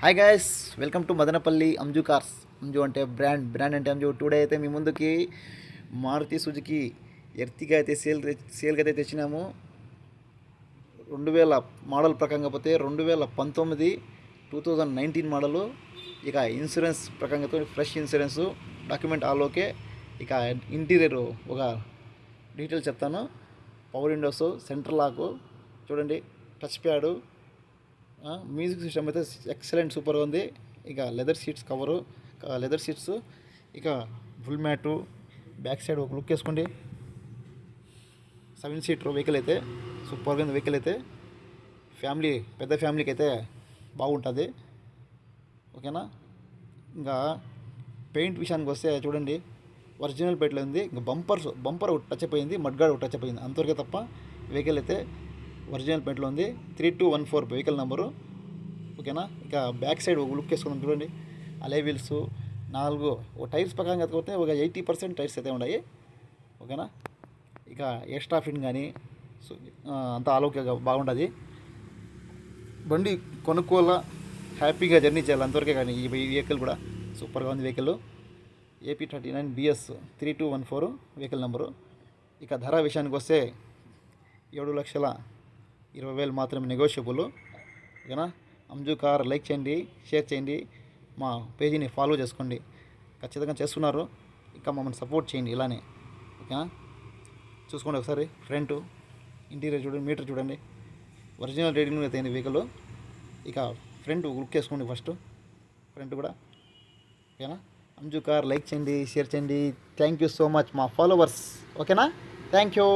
Hi guys, welcome to Madanapalle Anju cars. Anju అంటే brand అంటే Anju. Today అయితే మీ ముందుకి మారుతి సుజుకి ఎర్తిగా అయితే సేల్కి అయితే తెచ్చినాము. 2000 మోడల్ ప్రకారంగా పోతే 2019 2019 మోడలు. ఇక ఇన్సూరెన్స్ ప్రకారంగా fresh insurance, document all okay. ఇక ఇంటీరియర్ ఒక డీటెయిల్స్ చెప్తాను. పవర్ విండోస్, సెంటర్ లాకు చూడండి, టచ్ ప్యాడు, మ్యూజిక్ సిస్టమ్ అయితే ఎక్సలెంట్ సూపర్గా ఉంది. ఇక leather seats cover, leather seats, ఇక ఫుల్ మ్యాటు, బ్యాక్ సైడ్ ఒక లుక్ వేసుకోండి. 7 సీటర్ వెహికల్ అయితే సూపర్గా ఉంది. వెహికల్ అయితే పెద్ద ఫ్యామిలీకి అయితే బాగుంటుంది, ఓకేనా. ఇంకా పెయింట్ విషయానికి వస్తే చూడండి, ఒరిజినల్ పెయింట్లో ఉంది. ఇంకా బంపర్ ఒకటి టచ్ అయిపోయింది, మడ్గాడ్ ఒకటి టచ్ అయిపోయింది, అంతవరకే తప్ప వెహికల్ అయితే ఒరిజినల్ పెయింట్లో ఉంది. 3214 వెహికల్ నెంబరు, ఓకేనా. ఇక బ్యాక్ సైడ్ ఒక లుక్ వేసుకుందాం చూడండి. అలే వీల్స్ 4 టైర్స్ ప్రకారంగా ఎత్తుకుంటే ఒక 80% టైర్స్ అయితే ఉన్నాయి, ఓకేనా. ఇక ఎక్స్ట్రా ఫిట్ కానీ అంతా ఆలోక్యంగా బాగుంటుంది. బండి కొనుక్కోవాలా, హ్యాపీగా జర్నీ చేయాలి, అంతవరకే. కానీ ఈ వెహికల్ కూడా సూపర్గా ఉంది. Vehicle AP39 BS 3214 vehicle number. ఇక ధర విషయానికి వస్తే 7,20,000 మాత్రమే, నెగోషియబుల్, ఓకేనా. అంజు కార్ లైక్ చేయండి, షేర్ చేయండి, మా పేజీని ఫాలో చేసుకోండి. ఖచ్చితంగా చేస్తున్నారు, ఇంకా మమ్మల్ని సపోర్ట్ చేయండి ఇలానే, ఓకేనా. చూసుకోండి ఒకసారి ఫ్రంట్ ఇంటీరియర్ చూడండి, మీటర్ చూడండి, ఒరిజినల్ రేటింగ్ అయితే అయింది వెహికల్. ఇక ఫ్రంట్ లుక్ వేసుకోండి, ఫస్ట్ ఫ్రంట్ కూడా, ఓకేనా. అంజు కార్ లైక్ చేయండి, షేర్ చేయండి. థ్యాంక్ యూ సో మచ్ మా ఫాలోవర్స్, ఓకేనా. Thank you.